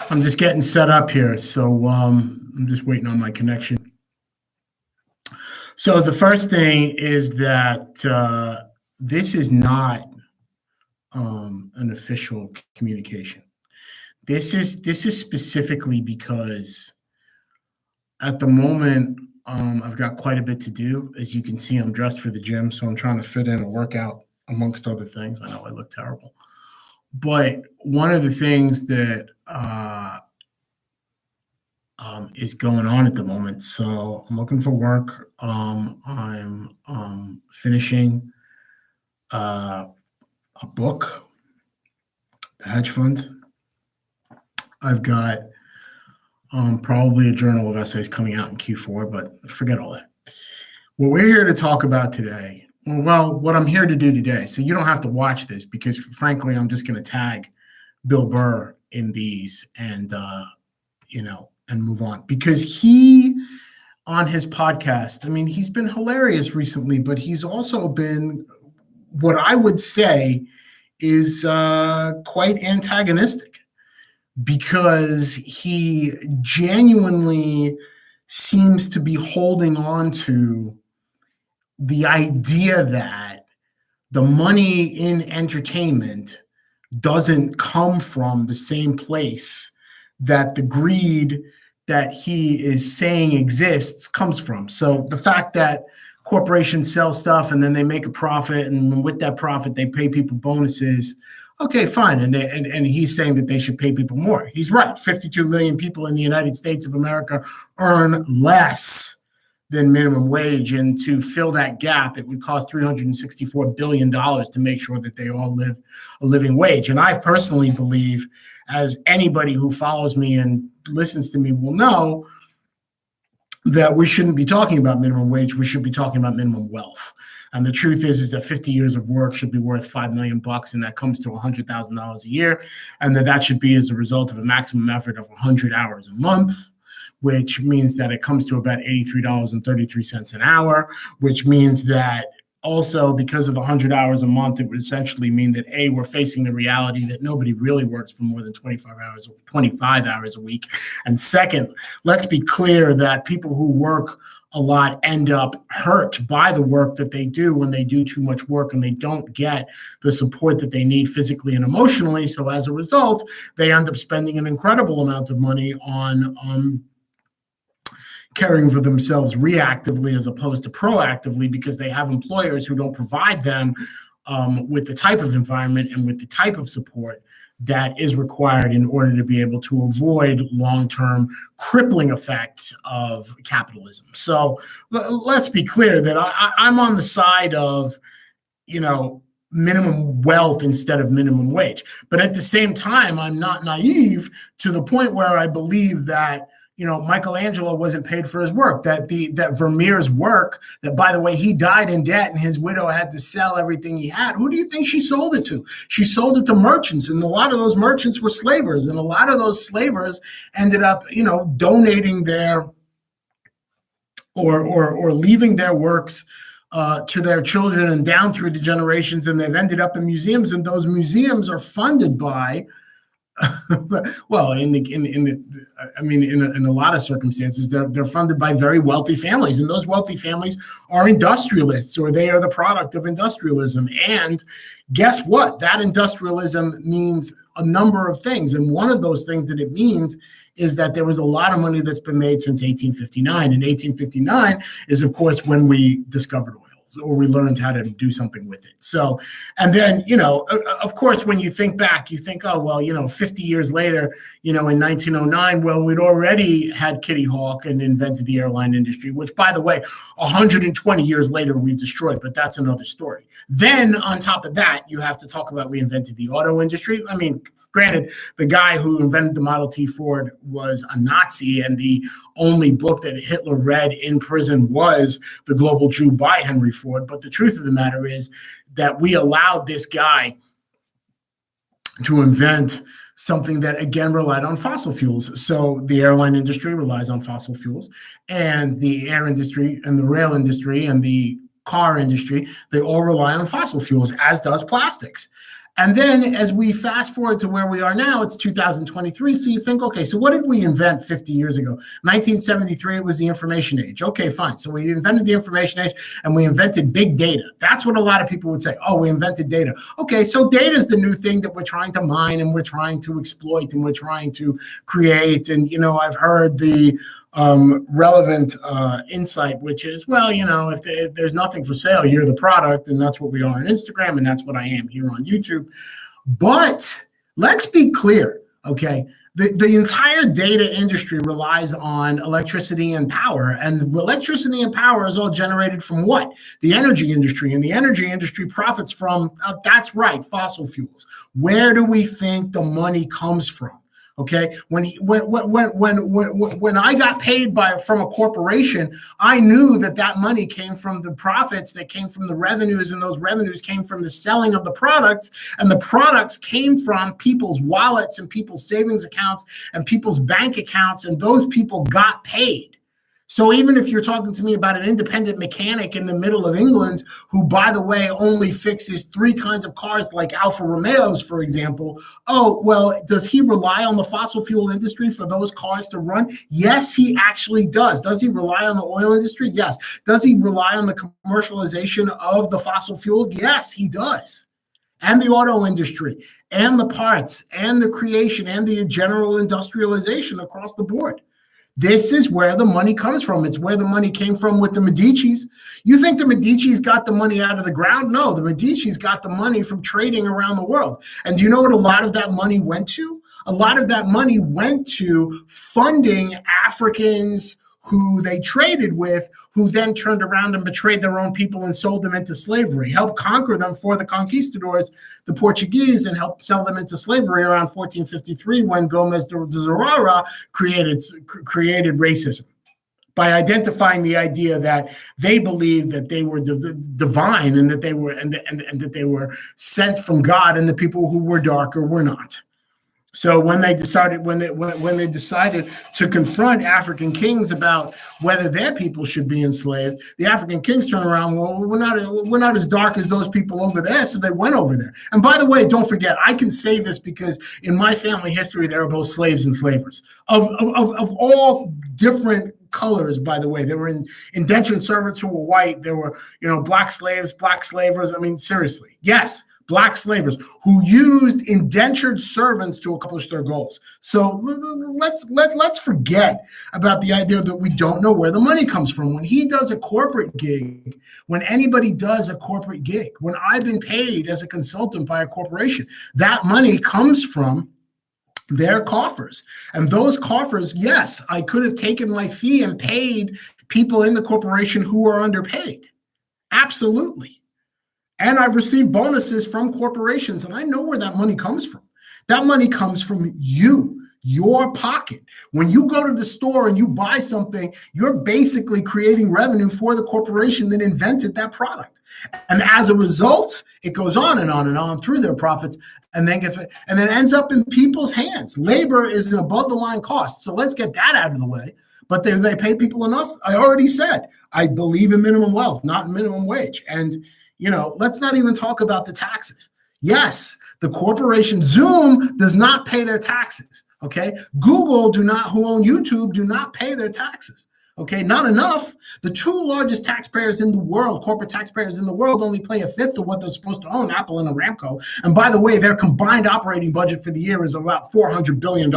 I'm just getting set up here, so I'm just waiting on my connection. So the first thing is that this is not an official communication. This is specifically because at the moment I've got quite a bit to do. As you can see, I'm dressed for the gym, so I'm trying to fit in a workout amongst other things. I know I look terrible, but one of the things that is going on at the moment. So I'm looking for work. I'm finishing a book, the hedge fund. I've got probably a journal of essays coming out in Q4, but forget all that. What we're here to talk about today, what I'm here to do today, so you don't have to watch this because frankly, I'm just going to tag Bill Burr in these and move on, because he, on his podcast, I mean, he's been hilarious recently, but he's also been what I would say is quite antagonistic, because he genuinely seems to be holding on to the idea that the money in entertainment doesn't come from the same place that the greed that he is saying exists comes from. So the fact that corporations sell stuff and then they make a profit, and with that profit they pay people bonuses, okay, fine. And he's saying that they should pay people more. He's right. 52 million people in the United States of America earn less than minimum wage, and to fill that gap, it would cost $364 billion to make sure that they all live a living wage. And I personally believe, as anybody who follows me and listens to me will know, that we shouldn't be talking about minimum wage. We should be talking about minimum wealth. And the truth is that 50 years of work should be worth $5 million, and that comes to $100,000 a year. And that should be as a result of a maximum effort of 100 hours a month, which means that it comes to about $83.33 an hour, which means that also, because of the 100 hours a month, it would essentially mean that A, we're facing the reality that nobody really works for more than 25 hours a week. And second, let's be clear that people who work a lot end up hurt by the work that they do when they do too much work and they don't get the support that they need physically and emotionally. So as a result, they end up spending an incredible amount of money on caring for themselves reactively as opposed to proactively, because they have employers who don't provide them with the type of environment and with the type of support that is required in order to be able to avoid long-term crippling effects of capitalism. So let's be clear that I'm on the side of, minimum wealth instead of minimum wage. But at the same time, I'm not naive to the point where I believe that Michelangelo wasn't paid for his work, that Vermeer's work, that, by the way, he died in debt and his widow had to sell everything he had. Who do you think she sold it to? She sold it to merchants, and a lot of those merchants were slavers, and a lot of those slavers ended up, donating their or leaving their works to their children and down through the generations, and they've ended up in museums, and those museums are funded by well, in a lot of circumstances, they're funded by very wealthy families, and those wealthy families are industrialists, or they are the product of industrialism. And guess what? That industrialism means a number of things, and one of those things that it means is that there was a lot of money that's been made since 1859, and 1859 is, of course, when we discovered oil, or we learned how to do something with it. So, and then, of course, when you think back, you think, 50 years later, in 1909, well, we'd already had Kitty Hawk and invented the airline industry, which, by the way, 120 years later, we've destroyed, but that's another story. Then on top of that, you have to talk about we invented the auto industry. I mean, granted, the guy who invented the Model T Ford was a Nazi, and the only book that Hitler read in prison was The Global Jew by Henry Ford. But the truth of the matter is that we allowed this guy to invent something that, again, relied on fossil fuels. So the airline industry relies on fossil fuels, and the air industry and the rail industry and the car industry, they all rely on fossil fuels, as does plastics. And then as we fast forward to where we are now, it's 2023. So you think, okay, so what did we invent 50 years ago? 1973, it was the information age. Okay, fine. So we invented the information age and we invented big data. That's what a lot of people would say. Oh, we invented data. Okay, so data is the new thing that we're trying to mine and we're trying to exploit and we're trying to create. And, I've heard the relevant insight, which is, well, if there's nothing for sale, you're the product, and that's what we are on Instagram, and that's what I am here on YouTube. But let's be clear, okay? The entire data industry relies on electricity and power, and electricity and power is all generated from what? The energy industry, and the energy industry profits from, that's right, fossil fuels. Where do we think the money comes from? Okay, when I got paid from a corporation, I knew that money came from the profits, that came from the revenues, and those revenues came from the selling of the products, and the products came from people's wallets and people's savings accounts and people's bank accounts, and those people got paid. So even if you're talking to me about an independent mechanic in the middle of England, who, by the way, only fixes 3 kinds of cars like Alfa Romeos, for example, oh, well, does he rely on the fossil fuel industry for those cars to run? Yes, he actually does. Does he rely on the oil industry? Yes. Does he rely on the commercialization of the fossil fuels? Yes, he does. And the auto industry, and the parts, and the creation, and the general industrialization across the board. This is where the money comes from. It's where the money came from with the Medicis. You think the Medicis got the money out of the ground? No, the Medicis got the money from trading around the world. And do you know what a lot of that money went to? A lot of that money went to funding Africans who they traded with, who then turned around and betrayed their own people and sold them into slavery, helped conquer them for the conquistadors, the Portuguese, and helped sell them into slavery around 1453 when Gomes de Zurara created racism by identifying the idea that they believed that they were divine and that they were and that they were sent from God, and the people who were darker were not. So when they decided to confront African kings about whether their people should be enslaved, the African kings turned around. Well, we're not as dark as those people over there, so they went over there. And by the way, don't forget, I can say this because in my family history, there are both slaves and slavers of all different colors. By the way, there were indentured servants who were white. There were black slaves, black slavers. I mean, seriously, yes. Black slavers who used indentured servants to accomplish their goals. So let's forget about the idea that we don't know where the money comes from. When he does a corporate gig, when anybody does a corporate gig, when I've been paid as a consultant by a corporation, that money comes from their coffers. And those coffers, yes, I could have taken my fee and paid people in the corporation who are underpaid. Absolutely. And I've received bonuses from corporations, and I know where that money comes from. That money comes from you, your pocket. When you go to the store and you buy something, you're basically creating revenue for the corporation that invented that product. And as a result, it goes on and on and on through their profits, and then ends up in people's hands. Labor is an above the line cost. So let's get that out of the way. But they pay people enough. I already said, I believe in minimum wealth, not minimum wage. And let's not even talk about the taxes. Yes, the corporation Zoom does not pay their taxes. Okay, Google who own YouTube, do not pay their taxes. Okay, not enough. The 2 largest taxpayers in the world, corporate taxpayers in the world, only pay a fifth of what they're supposed to own, Apple and Aramco. And by the way, their combined operating budget for the year is about $400 billion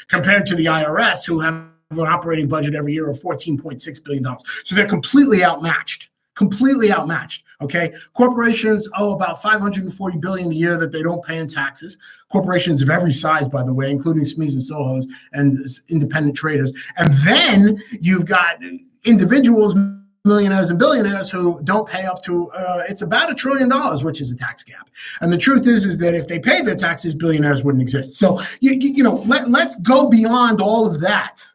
compared to the IRS, who have an operating budget every year of $14.6 billion. So they're completely outmatched. Okay. Corporations owe about $540 billion a year that they don't pay in taxes. Corporations of every size, by the way, including SMEs and SOHOs and independent traders. And then you've got individuals, millionaires and billionaires, who don't pay up to, it's about $1 trillion, which is a tax gap. And the truth is that if they paid their taxes, billionaires wouldn't exist. So, let's go beyond all of that.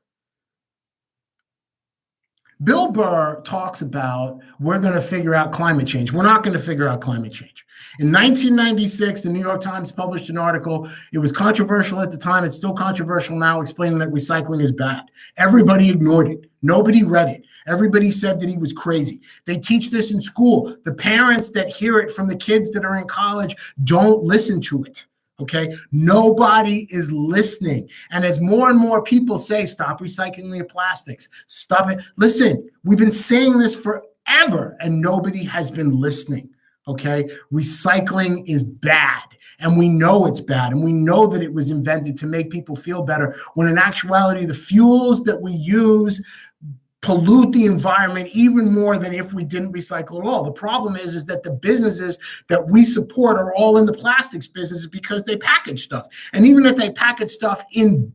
Bill Burr talks about we're going to figure out climate change. We're not going to figure out climate change. In 1996, the New York Times published an article. It was controversial at the time. It's still controversial now, explaining that recycling is bad. Everybody ignored it. Nobody read it. Everybody said that he was crazy. They teach this in school. The parents that hear it from the kids that are in college don't listen to it. Okay, nobody is listening. And as more and more people say, stop recycling the plastics, stop it. Listen, we've been saying this forever and nobody has been listening. Okay, recycling is bad. And we know it's bad. And we know that it was invented to make people feel better, when in actuality, the fuels that we use pollute the environment even more than if we didn't recycle at all. The problem is that the businesses that we support are all in the plastics business because they package stuff. And even if they package stuff in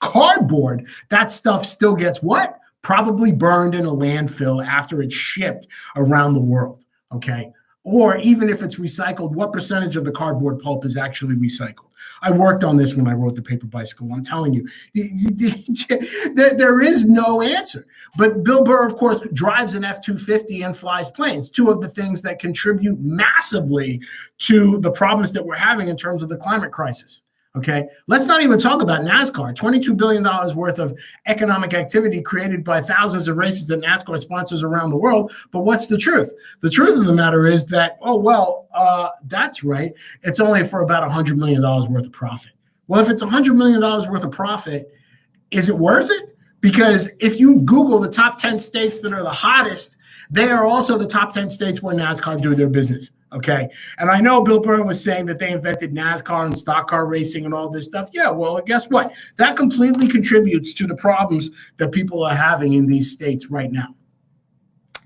cardboard, that stuff still gets what? Probably burned in a landfill after it's shipped around the world, okay? Or even if it's recycled, what percentage of the cardboard pulp is actually recycled? I worked on this when I wrote The Paper Bicycle. I'm telling you, there is no answer. But Bill Burr, of course, drives an F-250 and flies planes, two of the things that contribute massively to the problems that we're having in terms of the climate crisis. Okay, let's not even talk about NASCAR. $22 billion worth of economic activity created by thousands of races that NASCAR sponsors around the world. But what's the truth? The truth of the matter is that, that's right. It's only for about $100 million worth of profit. Well, if it's $100 million worth of profit, is it worth it? Because if you Google the top 10 states that are the hottest, they are also the top 10 states where NASCAR do their business. Okay. And I know Bill Burr was saying that they invented NASCAR and stock car racing and all this stuff. Yeah, well, guess what? That completely contributes to the problems that people are having in these states right now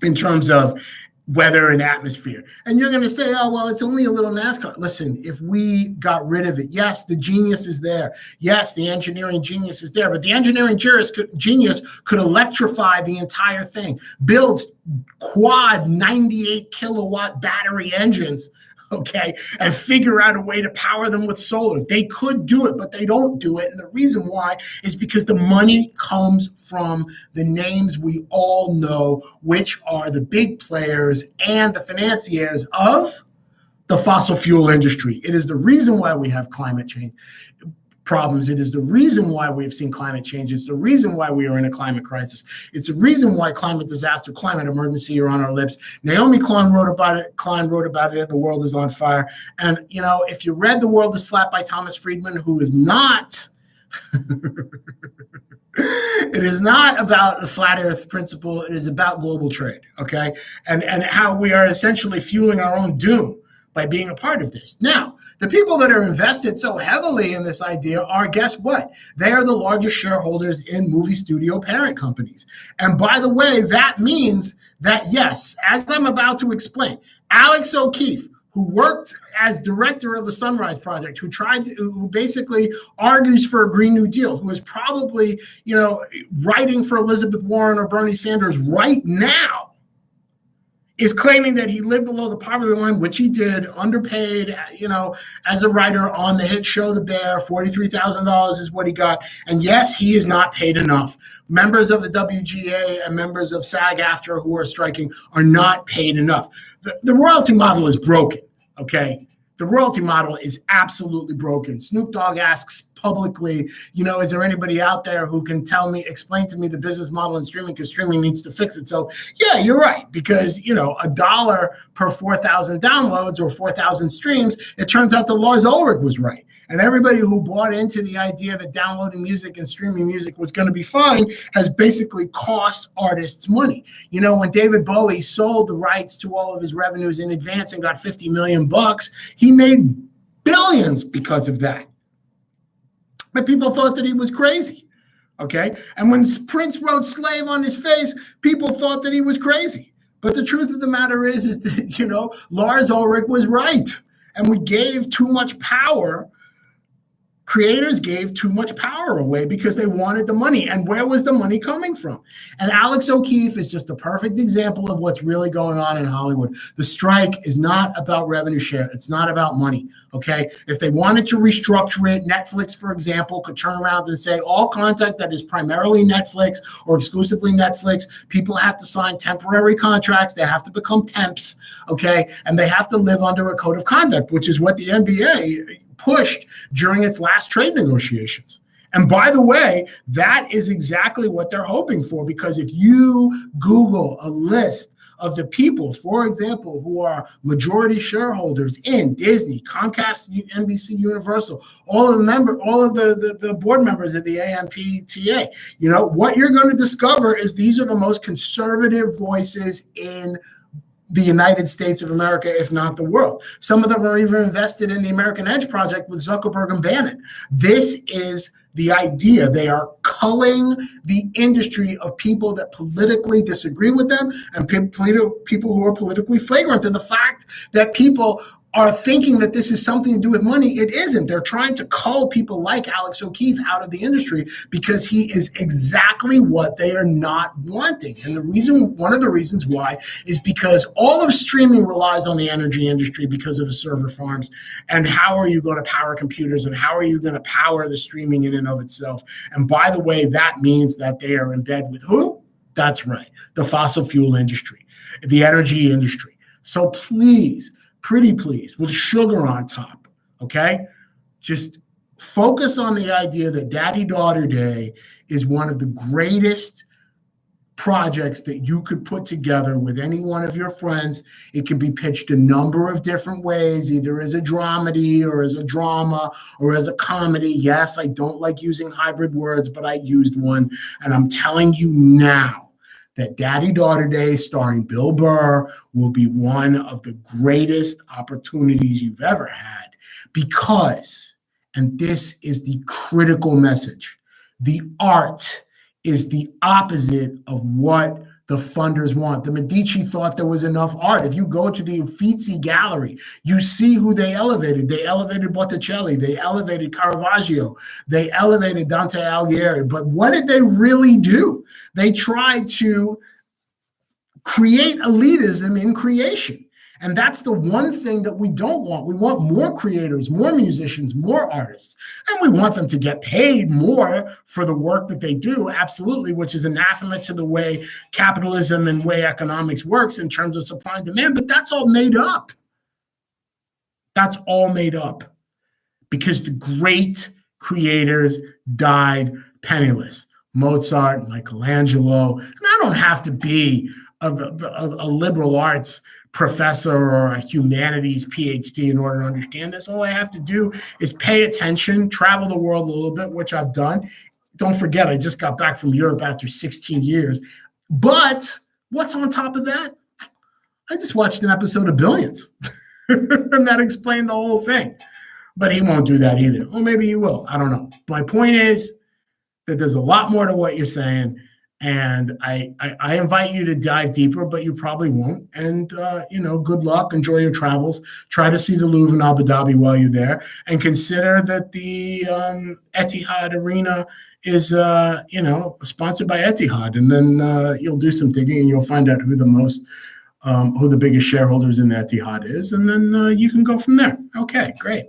in terms of weather and atmosphere. And you're going to say, oh, well, it's only a little NASCAR. Listen, if we got rid of it, yes, the genius is there. Yes, the engineering genius is there. But the engineering genius could electrify the entire thing, build quad 98 kilowatt battery engines, okay, and figure out a way to power them with solar. They could do it, but they don't do it. And the reason why is because the money comes from the names we all know, which are the big players and the financiers of the fossil fuel industry. It is the reason why we have climate change problems. It is the reason why we've seen climate change. It's the reason why we are in a climate crisis. It's the reason why climate disaster, climate emergency are on our lips. Naomi Klein wrote about it. And The World is on Fire. And, you know, if you read The World is Flat by Thomas Friedman, who is not, it is not about the flat earth principle. It is about global trade. Okay. And how we are essentially fueling our own doom by being a part of this. Now, the people that are invested so heavily in this idea are, guess what? They are the largest shareholders in movie studio parent companies. And by the way, that means that, yes, as I'm about to explain, Alex O'Keefe, who worked as director of the Sunrise Project, who basically argues for a Green New Deal, who is probably, writing for Elizabeth Warren or Bernie Sanders right now, is claiming that he lived below the poverty line, which he did, underpaid, as a writer on the hit show The Bear. $43,000 is what he got. And yes, he is not paid enough. Members of the WGA and members of SAG-AFTRA who are striking are not paid enough. The royalty model is broken, okay? The royalty model is absolutely broken. Snoop Dogg asks publicly, is there anybody out there who can explain to me the business model in streaming, because streaming needs to fix itself. Yeah, you're right, because, $1 per 4,000 downloads or 4,000 streams, it turns out that Lars Ulrich was right. And everybody who bought into the idea that downloading music and streaming music was going to be fine has basically cost artists money. When David Bowie sold the rights to all of his revenues in advance and got $50 million, he made billions because of that. But people thought that he was crazy, okay? And when Prince wrote Slave on his face, people thought that he was crazy. But the truth of the matter is that, Lars Ulrich was right. And we gave too much power creators gave too much power away because they wanted the money. And where was the money coming from? And Alex O'Keefe is just a perfect example of what's really going on in Hollywood. The strike is not about revenue share. It's not about money. Okay. If they wanted to restructure it, Netflix, for example, could turn around and say all content that is primarily Netflix or exclusively Netflix, people have to sign temporary contracts. They have to become temps. Okay. And they have to live under a code of conduct, which is what the NBA pushed during its last trade negotiations. And by the way, that is exactly what they're hoping for, because if you Google a list of the people, for example, who are majority shareholders in Disney, Comcast, NBC, Universal, all of the board members of the AMPTA, what you're going to discover is these are the most conservative voices in the United States of America, if not the world. Some of them are even invested in the American Edge project with Zuckerberg and Bannon. This is the idea. They are culling the industry of people that politically disagree with them and people who are politically flagrant to the fact that people are thinking that this is something to do with money. It isn't. They're trying to cull people like Alex O'Keefe out of the industry because he is exactly what they are not wanting. And one of the reasons why is because all of streaming relies on the energy industry because of the server farms. And how are you going to power computers, and how are you going to power the streaming in and of itself? And by the way, that means that they are in bed with who? That's right, the fossil fuel industry, the energy industry. So please, pretty please, with sugar on top, okay? Just focus on the idea that Daddy-Daughter Day is one of the greatest projects that you could put together with any one of your friends. It can be pitched a number of different ways, either as a dramedy or as a drama or as a comedy. Yes, I don't like using hybrid words, but I used one. And I'm telling you now, that Daddy-Daughter Day starring Bill Burr will be one of the greatest opportunities you've ever had because, and this is the critical message, the art is the opposite of what the funders want. The Medici thought there was enough art. If you go to the Uffizi Gallery, you see who they elevated. They elevated Botticelli. They elevated Caravaggio. They elevated Dante Alighieri. But what did they really do? They tried to create elitism in creation. And that's the one thing that we don't want. We want more creators, more musicians, more artists. And we want them to get paid more for the work that they do, absolutely, which is anathema to the way capitalism and way economics works in terms of supply and demand. But that's all made up. That's all made up because the great creators died penniless. Mozart, Michelangelo. And I don't have to be a liberal arts professor or a humanities PhD in order to understand this. All I have to do is pay attention, travel the world a little bit, which I've done. Don't forget, I just got back from Europe after 16 years. But what's on top of that? I just watched an episode of Billions, and that explained the whole thing. But he won't do that either. Or maybe he will. I don't know. My point is that there's a lot more to what you're saying. And I invite you to dive deeper, but you probably won't. And, good luck. Enjoy your travels. Try to see the Louvre in Abu Dhabi while you're there. And consider that the Etihad Arena is, sponsored by Etihad. And then you'll do some digging and you'll find out who the biggest shareholders in Etihad is. And then you can go from there. Okay, great.